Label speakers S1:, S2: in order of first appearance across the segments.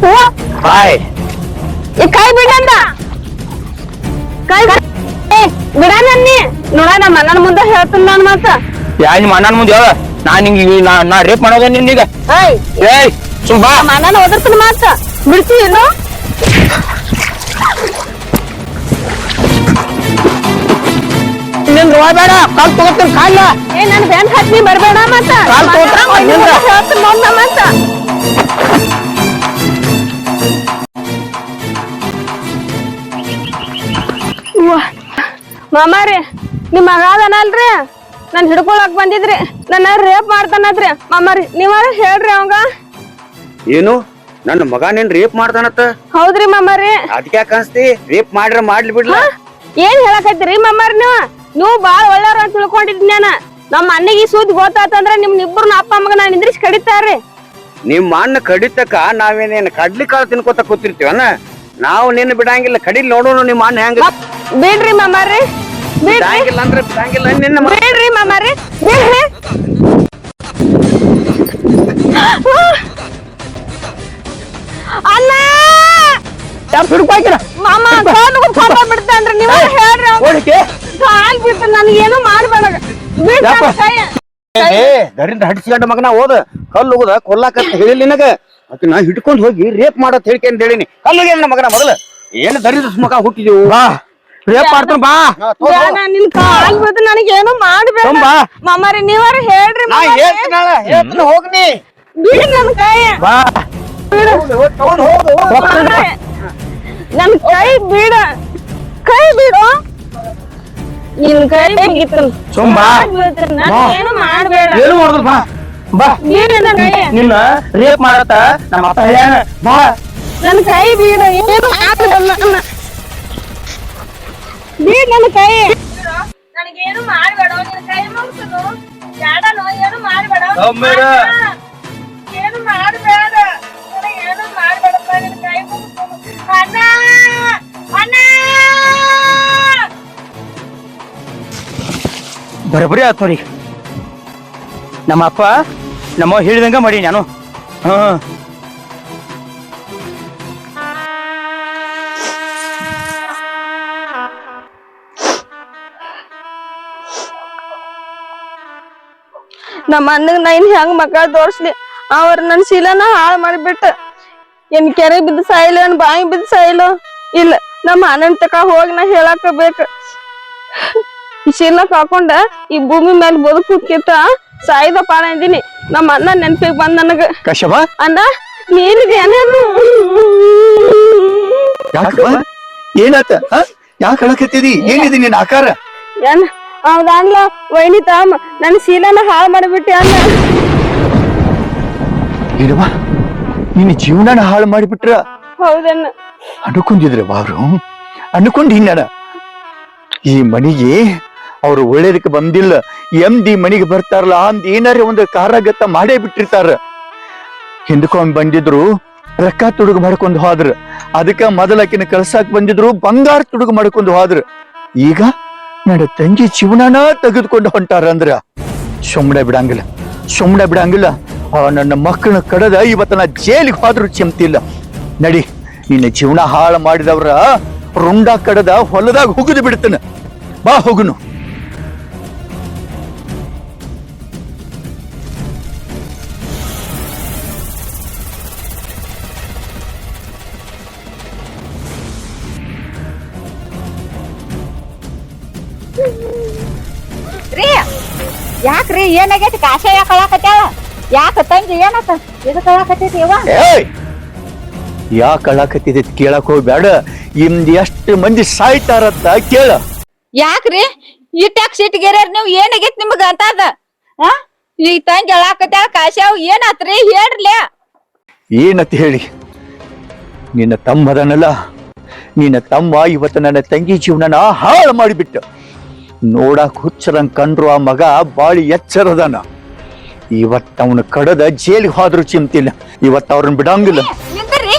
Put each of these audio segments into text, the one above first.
S1: ಬಾಯ್
S2: ಈ ಕೈ ಬಿಡಂದ ಕೈ ಬಿಡ ನನ್ನಿ ನೋಡ ನಮ್ಮ ಅಣ್ಣನ ಮುಂದೆ ಹೇಳ್ತೀನಿ ನಾನು ಮತ್ತ
S1: ಯಾ ನಿಮ್ಮ ಅಣ್ಣನ ಮುಂದೆ ಹೇಳ ನಾನ್ ಹಿಂಗ ನಾ ರೇಪ್ ಮಾಡೋದ ನಿನ್ನೀಗ ಏಯ್ ಸುಮ್ ಬಾ
S2: ನಮ್ಮ ಅಣ್ಣನ ಓದಿರ್ತೀನಿ ಮಾತ ಬಿಡ್ತೀವಿ ಇನ್ನು
S1: ನಿನ್ ಬೇಡ ಕಾಲ್ ತಗೋತೀನಿ ಕಾಲ
S2: ನನ್ ಬ್ಯಾಂಕ್ ಹತ್ತಿ ಬರ್ಬೇಡ ಮತ್ತ ಹೇಳ್ತೀನಿ ನೋಡ ಮತ್ತ ಮಾಮಾರಿ ನಿಮ್ ಮಗ ಅದನಲ್ರಿ ನಾನ್ ಹಿಡ್ಕೊಳಕ್ ಬಂದಿದ್ರಿ ನನ್ನ ರೇಪ್ ಮಾಡ್ತಾನತ್ರಿ ಮಾಮಾರಿ ನೀವಾರ ಹೇಳ್ರಿ ಅವಂಗ
S3: ಏನು ನನ್ನ ಮಗ ನೀನ್ ರೇಪ್ ಮಾಡ್ತಾನತ್ತ
S2: ಹೌದ್ರಿ ಮಾಮಾರಿ
S3: ಅದಕ್ಕೆ ಯಾಕೆ ಅನ್ಸ್ತಿ ರೇಪ್ ಮಾಡ್ರ ಮಾಡ್ಲಿ ಬಿಡ್ಲ
S2: ಏನ್ ಹೇಳಕತ್ತೀರಿ ಮಾಮಾರಿ ನೀವು ಬಾಳ ಒಳ್ಳೆಯವ್ರ ಅಂತ ತಿಳ್ಕೊಂಡಿದ್ನ ನಮ್ಮ ಅಣ್ಣಗೆ ಸುದ್ದಿ ಗೊತ್ತಾತಂದ್ರ ನಿಮ್ನಿಬ್ಬರನ್ನ ಅಪ್ಪ ಮಗ ನಾನ್ ನಿಂದ್ರಿಸಿ ಕಡಿತಾರ್ರಿ
S3: ನಿಮ್ ಅಣ್ಣ ಕಡಿತಕ್ಕ ನಾವೇನೇನ್ ಕಡ್ಲಿ ಕಾಳು ತಿನ್ಕೋತ ಕೂತಿರ್ತೀವನ ನಾವು ನಿನ್ನ ಬಿಡಂಗಿಲ್ಲ ಕಡಿಲ್ ನೋಡೋಣ ನಿಮ್ಮ ಅಣ್ಣ ಹೆಂಗ
S2: ಬಿಡ್ರಿ ಮಾಮಾರಿ
S3: ಬಿಡಂಗಿಲ್ಲ ಅಂದ್ರೆ ಬಿಡಂಗಿಲ್ಲ ನಿನ್ನ
S2: ಬಿಡ್ರಿ ಮಾಮಾರಿ ಬಿಡ್ರಿ ಅಣ್ಣ ಮಾಮ ಬಿಡ್ತಾನ್ರಿ ನೀವ ಹೇಳ್ರಿ ಕಾಲ್ ಬಿಟ್ಟು ನನಗೇನು ಮಾಡ್ಬೇಡ
S3: ದರಿಂದ ಹಡಿಸ್ಕೊಂಡ ಮಗನ ಹೋದ ಕಲ್ಲು ಹೋದ ಕೊಲ್ಲಾಕಂತ ಹೇಳಿಲ್ಲ ನಿನಗ ಮತ್ತೆ ನಾ ಹಿಡ್ಕೊಂಡ್ ಹೋಗಿ ರೇಪ್ ಮಾಡತ್ ಹೇಳ್ಕೊಂಡ್ ಹೇಳಿನಿ ಕಲ್ಲುಗೆ ನನ್ನ ಮಗನ ಮೊದಲ ಏನು ದರಿದ್ರ ಮಗ ಹುಟ್ಟಿದೆವು
S1: ರೇಪ್ ಮಾಡ್ತಾನ ಬಾ
S2: ನಿನ್ ಕಾಲ್ ಬಿಟ್ಟು ನನಗೇನು ಮಾಡ್ಬೇಡ ಮಾಮಾರಿ ನೀವಾರ ಹೇಳ್ರಿ
S3: ನಾ ಹೇಳ್ತೀನಿ ಹೋಗ್ನಿ
S2: ಬಿಡಿ ನನ್ ಕೈ
S1: ಬಾ
S2: ನನ್ ಕೈ ಬಿಡ ಕೈ ಬಿಡು ನಿನ್ ಕೈ ಬಿಗಿತ್ತು
S1: ಸುಮ್ ಬಾ
S2: ಏನು ಮಾಡ್ಬೇಡ
S1: ಏನು ಮಾಡುದು ಬಾ ಬಾ ನಿನ್ನ ರೇಪ್ ಮಾಡತ್ತ ನಮ್ಮ ಅಪ್ಪ ಹೇಳ್ಯಾನ ಬಾ
S2: ನನ್ ಕೈ ಬಿಡ ಏನು ಆಗ್ಲಿಲ್ಲ ಬಿಡ್ ನನ್ ಕೈ ನನಗೇನು ಮಾಡ್ಬೇಡ ನಿನ್ ಕೈ ಮುಗಿಸು ಯಾಡನು ಏನು ಮಾಡ್ಬೇಡ ಏನು ಮಾಡ್ಬೇಡ ನನಗೇನು ಮಾಡ್ಬೇಡಪ್ಪ ನಿನ್ ಕೈ ಮುಗಿಸು ಅಣ್ಣ ಅಣ್ಣ
S1: ಬರಬರಿ ಆತೋರಿ ನಮ್ಮ ಅಪ್ಪ ನಮ್ಮ ಹೇಳಿದಂಗ ಮಾಡಿ ನಾನು
S2: ನಮ್ಮ ಅಣ್ಣಗ್ ನೈನ್ ಹೆಂಗ್ ಮಕ್ಕಳ ತೋರ್ಸ್ಲಿ ಅವ್ರ ನನ್ ಶೀಲನ ಹಾಳು ಮಾಡಿಬಿಟ್ಟ ಏನ್ ಕೆರೆ ಬಿದ್ದ ಸಾಯಿಲ್ಲ ಏನ್ ಬಾಯಿ ಬಿದ್ದ ಸಾಯಿಲ್ಲ ಇಲ್ಲ ನಮ್ಮ ಅಣ್ಣನ್ ತಕ ಹೋಗಿ ನಾ ಹೇಳಾಕ ಬೇಕು ಈ ಶೀಲ ಕಾಕೊಂಡ ಈ ಭೂಮಿ ಮೇಲೆ ಬದುಕುತ್ತ ಸಾಯ್ದ ಪಾನ ಇದೀನಿ ನಮ್ಮ ಅಣ್ಣ ನೆನ್ಪಿಗೆ ಬಂದ್ ನನಗ
S1: ಕಶ್ಯಪ
S2: ಅಣ್ಣ ನೀನಿದೇನೇನು
S4: ಏನಾತ ಯಾಕೆ ಹೇಳಕತ್ತೀರಿ ಏನಿದೆ ನಿನ್ನ ಆಕಾರ
S2: ಏನ್ ಹೌದಾನ್ಲ ವೈನಿ ತಾಮ ನನ್ ಶೀಲನ ಹಾಳು ಮಾಡಿಬಿಟ್ಟೆ ಅಣ್ಣ
S4: ಏನವ್ವ ನಿನ್ನ ಜೀವನನ ಹಾಳು ಮಾಡಿಬಿಟ್ರ
S2: ಹೌದಣ್ಣ
S4: ಅನ್ಕೊಂಡಿದ್ರೆ ಅವರು ಅನ್ಕೊಂಡಿ ನಡ ಈ ಮನಿಗೆ ಅವ್ರು ಒಳ್ಳೇದಕ್ಕೆ ಬಂದಿಲ್ಲ ಎಂದಿ ಮನಿಗೆ ಬರ್ತಾರಲ್ಲ ಅಂದ್ ಏನಾರ ಒಂದು ಕಾರಾಗತ್ತ ಮಾಡೇ ಬಿಟ್ಟಿರ್ತಾರ ಹಿಂದಕೊಂಡ್ ಬಂದಿದ್ರು ರೊಕ್ಕ ತುಡುಗು ಮಾಡ್ಕೊಂಡು ಹೋದ್ರ ಅದಕ್ಕ ಮೊದಲಕಿನ ಕಳ್ಸಾಕ್ ಬಂದಿದ್ರು ಬಂಗಾರ ತುಡುಗು ಮಾಡ್ಕೊಂಡು ಹೋದ್ರ ಈಗ ನನ್ನ ತಂಗಿ ಜೀವನನ ತೆಗೆದುಕೊಂಡು ಹೊಂಟಾರ ಅಂದ್ರ ಸುಮ್ಮನೆ ಬಿಡಂಗಿಲ್ಲ ನನ್ನ ಮಕ್ಕಳನ್ನ ಕಡದ ಇವತ್ತ ನಾ ಜೈಲಿಗೆ ಹೋದ್ರು ಚಿಂತಿಲ್ಲ ನಡಿ ನಿನ್ನ ಜೀವನ ಹಾಳು ಮಾಡಿದವ್ರ ರುಂಡ ಕಡದ ಹೊಲದಾಗ ಹುಗಿದು ಬಿಡ್ತಾನ ಬಾ ಹೋಗುನು
S5: ಯಾಕ್ರಿ ಏನಾಗೈತಿ ಕಾಶ ಯಾಕ ಕಳಾಕತ್ಯಾವ ಯಾಕ ತಂಗಿ ಏನತ್ತ ಇದು ಕಳಾಕತ್ತೈತಿ
S4: ಯಾಕೆ ಕಳಾಕತ್ತಿದ ಕೇಳಕ್ ಹೋಗ್ಬೇಡ ಇಂದ್ ಎಷ್ಟು ಮಂದಿ ಸಾಯ್ತಾರತ್ತ ಕೇಳ
S5: ಯಾಕ್ರಿ ಇಟ್ಯಾಕ್ ಸಿಟ್ಗೆರ್ಯಾರ ನೀವು ಏನಾಗೈತಿ ನಿಮ್ಗ ಅಂತ ಅದ ಈ ತಂಗಿ ಹೇಳಾಕತ್ಯಾಳ ಕಾಶ್ಯಾವ್ ಏನಾತ್ರಿ ಹೇಳ್ರಲ್ಲ
S4: ಏನತ್ ಹೇಳಿ ನಿನ್ನ ತಮ್ಮದನಲ್ಲ ನಿನ್ನ ತಮ್ಮ ಇವತ್ತು ನನ್ನ ತಂಗಿ ಜೀವನನ ಹಾಳು ಮಾಡಿಬಿಟ್ಟ ನೋಡಕ್ ಹುಚ್ಚರಂಗ್ ಕಂಡ್ರು ಆ ಮಗ ಬಾಳಿ ಎಚ್ಚರದನ ಇವತ್ತು ಅವನ ಕಡದ ಜೈಲಿಗೆ ಹೋದ್ರು ಚಿಂತಿಲ್ಲ ಇವತ್ತು ಅವ್ರನ್ನ ಬಿಡಂಗಿಲ್ಲ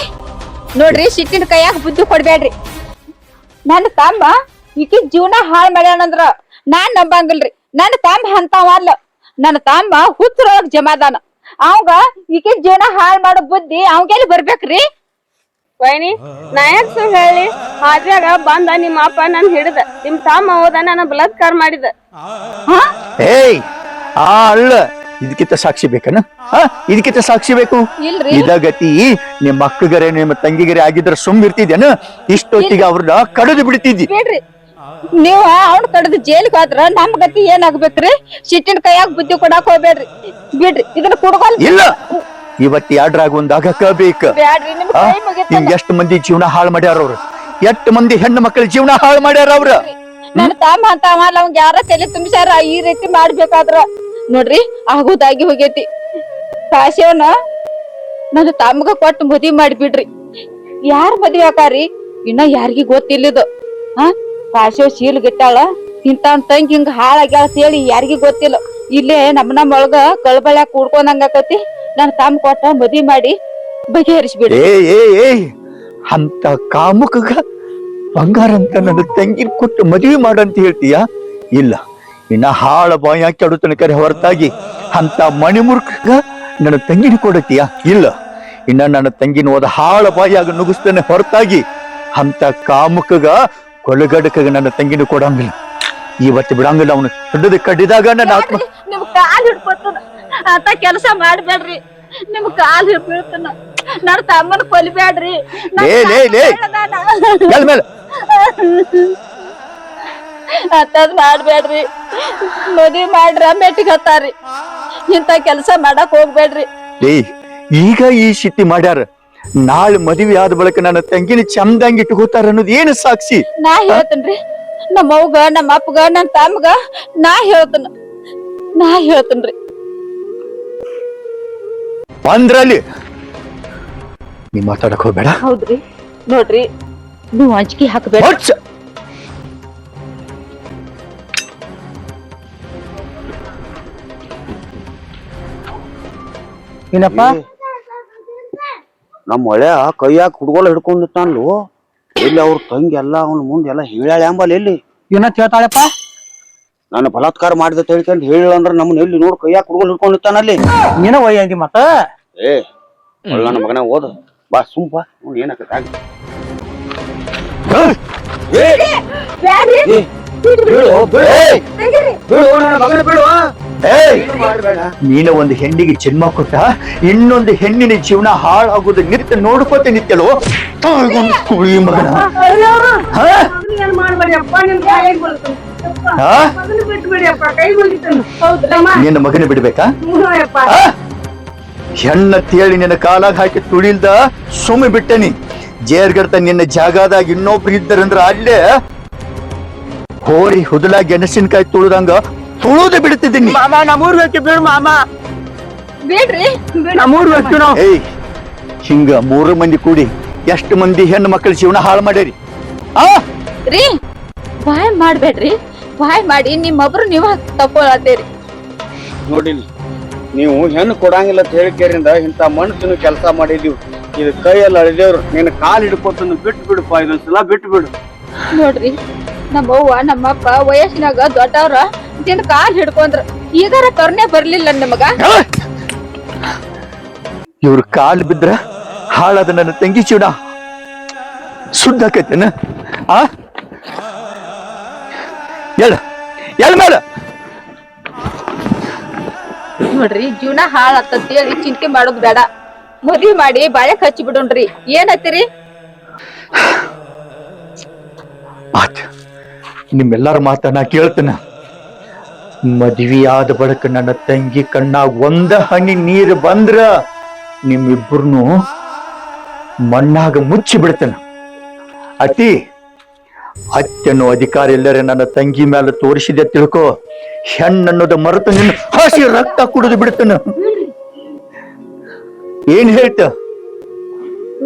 S5: ನೋಡ್ರಿ ಸಿಟ್ಟಿನ ಕೈಯಾಗ ಬುದ್ಧಿ ಕೊಡ್ಬೇಡ್ರಿ ನನ್ನ ತಮ್ಮ ಈಕಿ ಜೀವನ ಹಾಳು ಮಾಡ್ಯಾನಂದ್ರ ನಾನ್ ನಂಬಂಗಿಲ್ರಿ ನನ್ನ ತಮ್ಮ ಅಂತವಲ್ಲ ನನ್ನ ತಮ್ಮ ಹುಚ್ಚರೊಳಗ್ ಜಮಾದಾನ ಅವಂಗ ಈಕಿ ಜೀವನ ಹಾಳು ಮಾಡೋ ಬುದ್ಧಿ ಅವಂಗೆಲ್ಲಿ ಬರ್ಬೇಕ್ರಿ
S2: ವೈನಿ ನಾ ಯಾಕೆ ಸುಳ್ಳು ಹೇಳಿ ಹಾದ್ಯಾಗ ಬಂದ ನಿಮ್ಮ ಅಪ್ಪ ನನ್ ಹಿಡ್ದ ನಿಮ್ ತಮ್ಮ ಹೋದ ನನ್ನ ಬಲಾತ್ಕಾರ ಮಾಡಿದ
S4: ಏಯ್ ಆ ಅಲ್ಲ ಇದಕ್ಕಿಂತ ಸಾಕ್ಷಿ ಬೇಕನ ಇದಕ್ಕಿಂತ ಸಾಕ್ಷಿ ಬೇಕು
S5: ಇಲ್ರಿ.
S4: ಇದ ಗತಿ ನಿಮ್ಮ ಅಕ್ಕಗರೆ ನಿಮ್ಮ ತಂಗಿಗರೆ ಆಗಿದ್ರ ಸುಮ್ ಇರ್ತಿದ್ಯಾನ ಇಷ್ಟೊತ್ತಿಗೆ ಅವ್ರನ್ನ ಕಡಿದು ಬಿಡ್ತಿದ್ದಿ
S5: ಬಿಡ್ರಿ ನೀವ್ ಅವ್ನ ಕಡ್ದು ಜೈಲಿಗೆ ಹೋದ್ರ ನಮ್ ಗತಿ ಏನಾಗ್ಬೇಕ್ರಿ ಸಿಟ್ಟಿನ ಕೈಯಾಗ ಬುದ್ಧಿ ಕೊಡಾಕ್ ಹೋಗ್ಬೇಡ್ರಿ ಬಿಡ್ರಿ ಇದನ್ನ ಕುಡ್ಕೊಲ್
S4: ಇಲ್ಲ ಇವತ್ತು ಯಾಡ್ರಾಗ ಒಂದ್ ಆಗಕ್ಕ ಬೇಕ
S5: ಬ್ಯಾಡ್ರಿ ನಿಮ್ ಕೈ ಮುಗಿತ
S4: ಹಿಂಗ ಎಷ್ಟು ಮಂದಿ ಜೀವನ ಹಾಳು ಮಾಡ್ಯಾರ ಅವ್ರು ಎಷ್ಟು ಮಂದಿ ಹೆಣ್ಣು ಮಕ್ಕಳ ಜೀವನ ಹಾಳು ಮಾಡ್ಯಾರ ಅವ್ರ
S5: ನನ್ ತಮ್ಮ ಅಂತ ಅಲ್ಲ ಅವಂಗ ಯಾರ ತಲೆ ತುಂಬಿಸ್ಯಾರ ಈ ರೀತಿ ಮಾಡ್ಬೇಕಾದ್ರ ನೋಡ್ರಿ ಆಗುದಾಗಿ ಹೋಗೈತಿ ಕಾಶಿಯವನ ನನ್ನ ತಮ್ಮಗ ಕೊಟ್ಟು ಮದ್ವಿ ಮಾಡಿಬಿಡ್ರಿ ಯಾರ್ ಮದ್ವಿ ಆಕಾರಿ ಇನ್ನ ಯಾರಿಗಿ ಗೊತ್ತಿಲ್ಲದು ಕಾಶಿವ್ ಶೀಲ್ ಗಿಟ್ಟಾಳ ಇಂತ ತಂಗಿ ಹಿಂಗ ಹಾಳಾಗ್ಯಾಳ ಹೇಳಿ ಯಾರಿಗಿ ಗೊತ್ತಿಲ್ಲ ಇಲ್ಲೇ ನಮ್ಮ ಒಳಗ ಕಳ್ಬಳ್ಯಾಕ ಕೂಡ್ಕೊಂಡಂಗ ಆಕತಿ ನನ್ನ ತಮ್ಮ ಕೊಟ್ಟ ಮದ್ವಿ ಮಾಡಿ ಬಗೆಹರಿಸ್ಬಿಡ್ರಿ
S4: ಏ ಅಂತ ಕಾಮುಕಗ ಬಂಗಾರ ಅಂತ ನನ್ನ ತಂಗಿ ಕೊಟ್ಟು ಮದುವೆ ಮಾಡಂತ ಹೇಳ್ತೀಯ ಇಲ್ಲ ಇನ್ನ ಹಾಳ ಬಾಯಿ ಹಾಕಿ ಆಡು ತನಕ ಹೊರತಾಗಿ ಅಂತ ಮಣಿಮುರ್ಖಗ ನನ್ನ ತಂಗಿನ ಕೊಡತೀಯ ಇಲ್ಲ ಇನ್ನ ನನ್ನ ತಂಗಿನ ಹೋದ ಹಾಳ ಬಾಯಿಯಾಗ ನುಗ್ಗಿಸ್ತೇನೆ ಹೊರತಾಗಿ ಅಂತ ಕಾಮುಕಗ ಕೊಲಗಡಕಗ ನನ್ನ ತಂಗಿನ ಕೊಡಂಗಿಲ್ಲ ಇವತ್ತು ಬಿಡಂಗಿಲ್ಲ ಅವನು ಹಿಡಿದು ಕಡ್ಡಿದಾಗ ನನ್ನ ಆತ್ಮ
S5: ನಿಮ್ ಕಾಲ್ ಹಿಡ್ಕೊತನ ಅಂತ ಕೆಲಸ ಮಾಡ್ಬೇಡ್ರಿ ನಿಮ್ ಕಾಲ್ ಹಿಡ್ಕೊತನ ನನ್ನ ತಮ್ಮನ ಕೊಲ್ಬೇಡ್ರಿ
S4: ಮೇಲೆ
S5: ಅಂತದ್ ಮಾಡ್ಬೇಡ್ರಿ ಮದ್ವಿ ಮಾಡ್ರ ಮೆಟ್ಟಿಗೆ ಹತ್ತಾರಿ ಇಂತ ಕೆಲಸ ಮಾಡಕ್ ಹೋಗ್ಬೇಡ್ರಿ
S4: ಈಗ ಈ ಸ್ಥಿತಿ ಮಾಡ್ಯಾರ ನಾಳೆ ಮದುವೆ ಆದ ಬಳಿಕ ನನ್ನ ತಂಗಿನ ಚಂದಂಗಿ ಇಟ್ಕೋತಾರ ಅನ್ನೋದು ಏನು ಸಾಕ್ಷಿ
S5: ನಾ ಹೇಳ್ತೇನ್ರಿ ನಮ್ಮ ಅವ್ಗ ನಮ್ಮ ಅಪ್ಪಗ ನನ್ ತಮ್ಮಗ ನಾ ಹೇಳ್ತೇನ್ರಿ
S4: ಅಂದ್ರಲ್ಲಿ ನೀ ಮಾತಾಡಕ್ ಹೋಗ್ಬೇಡ
S5: ಹೌದ್ರಿ ನೋಡ್ರಿ ನೀವು ಅಂಜಿಕೆ ಹಾಕಬೇಡ
S1: ಏನಪ್ಪ
S3: ನಮ್ಮ ಒಳ್ಳೆಯ ಕೈಯಾಗ ಹುಡ್ಗೋಲ ಹಿಡ್ಕೊಂಡಿರ್ತಾನ್ಲು ಎಲ್ಲಿ ಅವ್ರ ತಂಗಿ ಎಲ್ಲ ಅವನ ಮುಂದೆ ಎಲ್ಲ ಹೇಳ್ಯಾಳ ಎಂಬಲ್ಲ ಎಲ್ಲಿ
S1: ಏನಂತ ಹೇಳ್ತಾಳಪ್ಪ
S3: ನಾನು ಬಲಾತ್ಕಾರ ಮಾಡಿದ ತಿಳ್ಕೊಂಡ್ ಹೇಳಿಲ್ಲ ಅಂದ್ರೆ ನಮ್ಮನ್ನ ಎಲ್ಲಿ ನೋಡ್ ಕೈಯಾಗ ಹುಡ್ಗೋಲ್ ಹಿಡ್ಕೊಂಡಿರ್ತಾನಲ್ಲಿ
S1: ನೀನ ಒಯ್ಯ ಅಂದಿ ಮತ್ತ
S3: ಏ ನನ್ನ ಮಗನ ಓದ ಬಾ ಸುಂಪ ನೋಡಿ ಏನಾಗತ್ತ
S4: ನೀನ ಒಂದು ಹೆಣ್ಣಿಗೆ ಜನ್ಮ ಕೊಟ್ಟ ಇನ್ನೊಂದು ಹೆಣ್ಣಿನ ಜೀವನ ಹಾಳಾಗೋದು ನಿತ್ಯ ನೋಡ್ಕೋತ ನಿತ್ಯಲೋ ಕುಳಿ ಮಗನ ನಿನ್ನ ಮಗನ ಬಿಡ್ಬೇಕಾ ಹೆಣ್ಣ ತೇಳಿ ನಿನ್ನ ಕಾಲಾಗ ಹಾಕಿ ತುಳಿಲ್ದ ಸುಮ್ಮನೆ ಬಿಟ್ಟನಿ ಜೇರ್ಗಡ್ತ ನಿನ್ನ ಜಾಗದಾಗ ಇನ್ನೊಬ್ರು ಇದ್ದಾರಂದ್ರ ಅಲ್ಲೇ ಹೋರಿ ಹುದಲ ಗೆಣಸಿನಕಾಯಿ ತುಳಿದಂಗ ತುಳುದ ಬಿಡ್ತಿದ್ದೀನಿ
S1: ಮಾಮ ನಮ್ಮೂರ್ ಬೇಕು ಬಿಡು ಮಾಮ
S5: ಬಿಡ್ರಿ
S1: ನಮ್ಮೂರ್ ಬೇಕು ನಾವು
S4: ಏಯ್ ಹಿಂಗ 3 ಮಂದಿ ಕೂಡಿ ಎಷ್ಟು ಮಂದಿ ಹೆಣ್ಣು ಮಕ್ಕಳ ಜೀವನ ಹಾಳು ಮಾಡ್ಯಾರಿ
S5: ರೀ ಬಾಯ್ ಮಾಡ್ಬೇಡ್ರಿ ಬಾಯ್ ಮಾಡಿ ನಿಮ್ಮೊಬ್ರು ನೀವ ತಕೊಳತ್ತೇರಿ
S3: ನೋಡಿಲಿ ನೀವು ಹೆಣ್ಣು ಕೊಡಂಗಿಲ್ಲ ಅಂತ ಹೇಳಿಕೆರಿಂದ ಇಂಥ ಮನುಷ್ಯನು ಕೆಲಸ ಮಾಡಿದೀವಿ ಇದು ಕೈಯಲ್ಲಿ ಅಳಿದೇವ್ರು ನಿನ್ನ ಕಾಲು ಹಿಡ್ಕೊತಂದು ಬಿಟ್ಟು ಬಿಡುಪ್ಪ ಇದೊಂದ್ಸಲ ಬಿಟ್ಟು ಬಿಡು
S5: ನೋಡ್ರಿ ನಮ್ಮವ್ವ ನಮ್ಮಪ್ಪ ವಯಸ್ಸಿನಾಗ ದೊಡ್ಡವ್ರ ದಿನ ಕಾಲ್ ಹಿಡ್ಕೊಂಡ್ರ ಈಗಾರ ಕರ್ನೆ ಬರ್ಲಿಲ್ಲ ನಿಮಗ
S4: ಇವ್ರ ಕಾಲು ಬಿದ್ರ ಹಾಳಾದ ನನ್ನ ತಂಗಿ ಜೀವನ ಸುದ್ದ ಆಕೈತೇನ ಎಲ್ ಮೇಲ
S5: ನೋಡ್ರಿ ಜೀವನ ಹಾಳಾತಂತೇಳಿ ಚಿಂತೆ ಮಾಡೋದ್ ಬೇಡ ಮದ್ವಿ ಮಾಡಿ ಬಾಳೆಕ್ ಹಚ್ಚಿ ಬಿಡೋಣ್ರಿ ಏನತ್ತೀರಿ
S4: ನಿಮ್ಮೆಲ್ಲರ ಮಾತನ್ನ ಕೇಳ್ತೇನ ಮದ್ವಿ ಆದ ಬಳಿಕ ನನ್ನ ತಂಗಿ ಕಣ್ಣಾಗ ಒಂದ ಹನಿ ನೀರು ಬಂದ್ರ ನಿಮ್ಮಿಬ್ಬರನ್ನು ಮಣ್ಣಾಗ ಮುಚ್ಚಿ ಬಿಡ್ತೇನ ಅತ್ಯನ್ನೋ ಅಧಿಕಾರ ಎಲ್ಲರೇ ನನ್ನ ತಂಗಿ ಮೇಲೆ ತೋರಿಸಿದೆ ತಿಳ್ಕೊ ಹೆಣ್ಣನ್ನೋದ ಮರೆತು ನಿನ್ನ ಹಸಿ ರಕ್ತ ಕುಡಿದು ಬಿಡ್ತೇನ ಏನ್ ಹೇಳ್ತ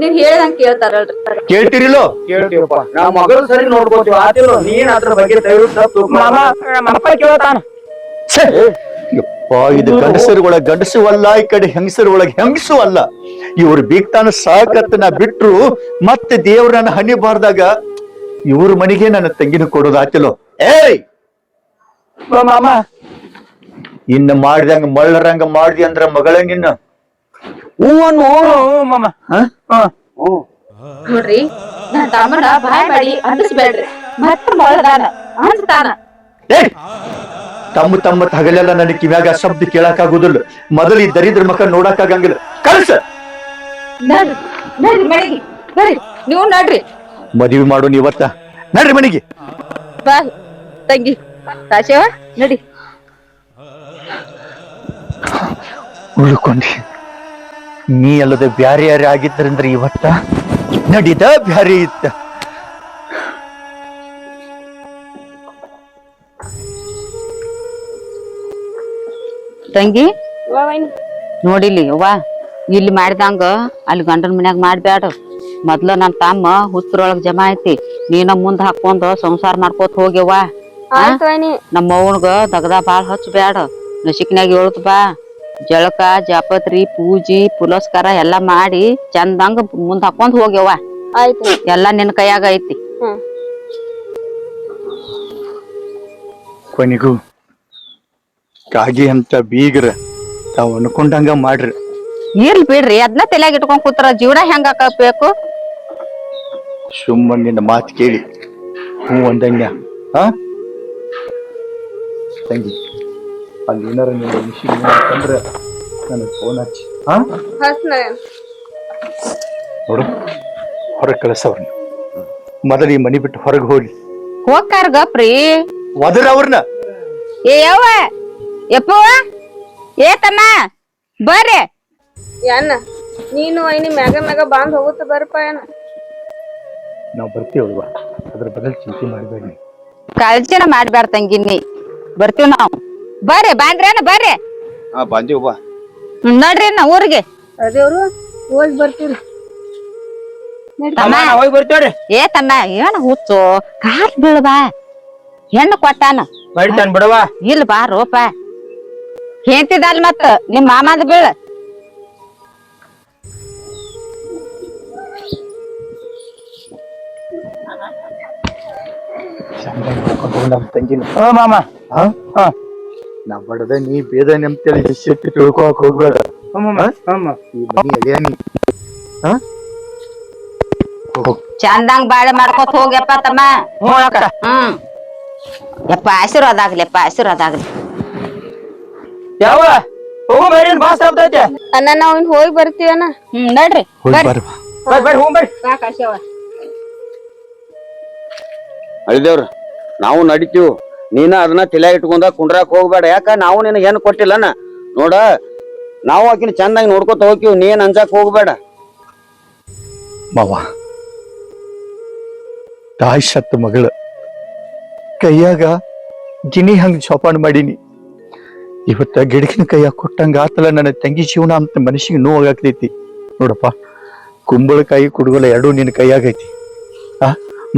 S5: ನೀವ್ ಹೇಳ್ದಂಗ ಕೇಳ್ತಾರಲ್ರಿ
S4: ಕೇಳ್ತಿರಿಲೋ
S3: ಕೇಳ್ತೀವಪ್ಪ ನಾವು ಮಗಳು ಸರಿ ನೋಡ್ಕೋತೀವಿ ಆತಿಲ್ಲ ನೀನ್ ಅದ್ರ ಬಗ್ಗೆ ದಯವಿಟ್ಟು
S1: ಮಾಮ ನಮ್ಮಪ್ಪ ಕೇಳ್ತಾನ
S4: ಯಪ್ಪ ಇದು ಗಂಡಸರು ಅಲ್ಲ ಈ ಕಡೆ ಹೆಂಗಸರು ಒಳಗೆ ಹೆಂಗಸು ಅಲ್ಲ ಇವ್ರು ಬೀಗ್ತಾನ ಸಾಕತ್ತ ನಾ ಬಿಟ್ರು ಮತ್ತೆ ದೇವ್ರನ್ನ ಹನಿ ಬಾರ್ದಾಗ ಇವ್ರ ಮನೆಗೆ ನನ್ನ ತಂಗಿನ ಕೊಡೋದು ಆತಿಲೋ ಏಯ್
S1: ಮಾಮ
S4: ಇನ್ನು ಮಾಡಿದಂಗ ಮಳ್ಳರಂಗ ಮಾಡ್ದಿ ಅಂದ್ರ ಮಗಳ ನಿನ್ನ
S1: ಹೂವನ್ನು ಮಾಮ
S5: ನೋಡ್ರಿ ನನ್ ತಮ್ಮನ ಬಾಯ್ ಮಾಡಿ ಅಂದಿಸ್ಬೇಡ್ರಿ ಮತ್ತ ಮೊಳದಾನ ಅನ್ಸ್ತಾನ.
S4: ಏಯ್ ತಮ್ಮ ತಮ್ಮ ಹಗಲೆಲ್ಲ ನನಗೆ ಕಿವ್ಯಾಗ ಶಬ್ದ ಕೇಳಕ್ಕಾಗುದಿಲ್ಲ. ಮೊದಲು ಈ ದರಿದ್ರ ಮಕ್ಕ ನೋಡಕ್ಕಾಗಂಗಿಲ್ಲ. ಕಳ್ಸ
S5: ನಡ್ರಿ ನಡ್ರಿ ಮನೆಗೆ ಬರ್ರಿ, ನೀವು ನಡ್ರಿ.
S4: ಮದುವೆ ಮಾಡೋಣ ಇವತ್ತ. ನಡ್ರಿ ಮನೆಗೆ.
S5: ಬಾ ತಂಗಿ ಕಾಶವ ನಡಿ.
S4: ಉಳ್ಕೊಂಡಿ ನೀ ಅಲ್ಲದೆ ಬ್ಯಾರೆ ಯಾರೇ ಆಗಿದ್ದರಂದ್ರೆ ಇವತ್ತ ನಡೀದ ಬ್ಯಾರೆ ಇತ್ತ.
S5: ತಂಗಿ ನೋಡಿಲಿ ಅವ್ವ, ಇಲ್ಲಿ ಮಾಡಿದಂಗ ಅಲ್ಲಿ ಗಂಡನ ಮನ್ಯಾಗ ಮಾಡ್ಬ್ಯಾಡ. ಮೊದ್ಲ ನನ್ ತಮ್ಮ ಹುಚ್ಚರೊಳಗ್ ಜಮಾ ಐತಿ, ನೀನ ಮುಂದ್ ಹಾಕೊಂಡ್ ಸಂಸಾರ ಮಾಡ್ಕೋತ ಹೋಗ್ಯವ್ವ. ನಮ್ಮ ಅವ್ವನ್ಗ ದಗದ ಬಾಳ್ ಹಚ್ಬ್ಯಾಡ. ನಸಿಕ್ನ್ಯಾಗ ಹೇಳುತ್ತ ಬಾ, ಜಳಕ ಜಾಪತ್ರಿ ಪೂಜಿ ಪುಲಸ್ಕಾರ ಎಲ್ಲಾ ಮಾಡಿ ಚಂದಂಗ ಮುಂದ್ ಹಾಕೊಂಡ್ ಹೋಗ್ಯವ್ವ.
S2: ಆಯ್ತು
S5: ಎಲ್ಲಾ ನಿನ್ ಕೈಯಾಗ ಐತಿ.
S4: ಕೊನೆಗೂ ಕಾಗಿ ಅಂತ ಬೀಗ್ರ ತಾವ್ ಅನ್ಕೊಂಡಂಗ ಮಾಡ್ರಿ.
S5: ಇರ್ಲಿ ಬಿಡ್ರಿ, ಅದ್ನ ತಲೆಯಾಗ ಇಟ್ಕೊಂಡ್ ಕೂತ್ರ ಜೀವನ ಹೆಂಗ ಹಾಕಬೇಕು.
S4: ಸುಮ್ಮನೆ ನಿನ್ನ ಮಾತು ಕೇಳಿ ಹ್ಞೂ ಅಂದಂಗ. ತಂಗಿ ಅಲ್ಲಿ ಏನಾರ ನಿನ್ನ ವಿಷಯ ಅಂತಂದ್ರೆ ನನಗೆ ಫೋನ್ ಹಚ್ಚಿ. ನೋಡು, ಹೊರಗೆ ಕಳಿಸವ್ರನ್ನ. ಮೊದಲು ಈ ಮನಿ ಬಿಟ್ಟು ಹೊರಗೆ ಹೋಗಿ
S5: ಹೋಗ್ತಾರ ಗಪ್ರಿ.
S4: ಒದರ ಅವ್ರನ್ನ.
S5: ಏ ಯವ್ವ ಯಪ್ಪವ ಏ ತಮ್ಮ ಬರ್ರಿ.
S2: ಏನ ನೀನು ಐನಿ ಮ್ಯಾಗ ಮ್ಯಾಗ ಬಾಂದ್ ಹೋಗುತ್ತ ಬರ್ಪ. ಏನ
S4: ನಾವು ಬರ್ತೀವಲ್ವ, ಅದ್ರ ಬದಲು ಚಿಂತೆ ಮಾಡಬೇಡಿ.
S5: ಕಾಳಜಿನ ಮಾಡ್ಬ್ಯಾಡ ತಂಗಿ, ನೀ ಬರ್ತೀವ್ ನಾವ್. ಬರ್ರಿ ಬಾಂದ್ರೇನ ಬರ್ರಿ.
S3: ಬಂದೀವ್ ಬಾ.
S5: ನಡ್ರಿ ನಾ ಊರಿಗೆ.
S2: ಅದೇವ್ರು ಹೋಗಿ ಬರ್ತೀರಿ.
S1: ಹೋಗಿ ಬರ್ತೇವ್ರಿ.
S5: ಏ ತಮ್ಮ ಏನ್ ಹುಚ್ಚು ಕಾಲ್ ಬೀಳ್ಬಾ. ಹೆಣ್ಣು ಕೊಟ್ಟಾನ
S1: ಬಡಿತಾನ ಬಿಡವ.
S5: ಇಲ್ ಬಾ ರೋಪ ಹೇಳ್ತಿದಲ್ ಮತ್ತ ನಿಮ್ ಮಾಮದ ಬೀಳ.
S4: ತಂಗಿನ
S1: ಮಾಮ
S4: ನಾ ಬಡದ ನೀ ಬೇದ ನೆಮ್ತೇಳಿ ವಿಷಯಕ್ಕೆ ತಿಳ್ಕೊಳಕ್ ಹೋಗ್ಬೇಡ. ಈ ಮನಿ ಅಳಿಯ ನೀ.
S5: ಚಂದಂಗ್ ಬಾಳೆ ಮಾಡ್ಕೊತ ಹೋಗ್ಯಪ್ಪ ತಮ್ಮ. ಯಪ್ಪ ಆಶೀರ್ವಾದ ಆಗ್ಲಿಪ್ಪ, ಆಶೀರ್ವಾದ ಆಗ್ಲಿ.
S1: ಯಾವ ಹೋಗು ಬರ್ರಿ, ಬಾಸ್ ಆಗ್ತೈತೆ.
S2: ಅಣ್ಣ ನಾವ್ ಇನ್ ಹೋಗಿ ಬರ್ತೀವಣ್ಣ.
S5: ನಡ್ರಿ
S1: ಬರ್ರಿ ಹೋಗ್ ಬರ್ರಿ.
S3: ಅಳಿದೇವ್ರ ನಾವು ನಡಿತೀವ್. ನೀನ ಅದನ್ನ ತಲೆ ಇಟ್ಕೊಂಡ ಕುಂಡ್ರಾಕ್ ಹೋಗ್ಬೇಡ. ಯಾಕ ನಾವು ನಿನಗೆ ಹೆಣ್ಣು ಕೊಟ್ಟಿಲ್ಲನ ನೋಡ. ನಾವು ಆಕಿನ ಚಂದಾಗಿ ನೋಡ್ಕೊತ ಹೋಗ್ತೀವ್, ನೀನ್ ಅಂಜಾಕ್ ಹೋಗ್ಬೇಡ.
S4: ಮಾವ, ತಾಯಿ ಸತ್ತ ಮಗಳ ಕೈಯಾಗ ಗಿಣಿ ಹಂಗ ಜೋಪಾನ ಮಾಡೀನಿ. ಇವತ್ತ ಗಿಡಕಿನ ಕೈಯಾಗ ಕೊಟ್ಟಂಗ ಆತಲ್ಲ ನನ್ನ ತಂಗಿ ಜೀವನ ಅಂತ ಮನಸ್ಸಿಗೆ ನೋವಾಗ್ತೈತಿ. ನೋಡಪ್ಪ, ಕುಂಬಳಕಾಯಿ ಕುಡುಗೋಲ ಎರಡೂ ನಿನ್ನ ಕೈಯಾಗೈತಿ.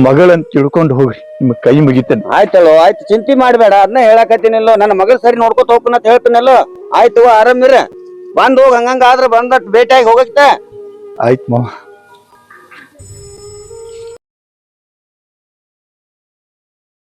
S4: ಮಗಳಂತ ತಿಳ್ಕೊಂಡು ಹೋಗ್ರಿ, ನಿಮ್ ಕೈ ಮುಗಿತೇನೆ.
S3: ಆಯ್ತಲ್ಲೋ, ಆಯ್ತು, ಚಿಂತೆ ಮಾಡ್ಬೇಡ. ಅದನ್ನ ಹೇಳಕತ್ತೀನಿಲ್ಲೋ, ನನ್ನ ಮಗಳು ಸರಿ ನೋಡ್ಕೊತ ಹೋಗ್ತಾನಂತ ಹೇಳ್ತೀನಲ್ಲೋ. ಆಯ್ತು ಆರಾಮಿರ, ಬಂದ್ ಹೋಗ್. ಹಂಗಂಗ ಆದ್ರ ಬಂದಟ್ ಭೇಟಿಯಾಗಿ ಹೋಗಕ್ತ.
S4: ಆಯ್ತು ಮಾವ.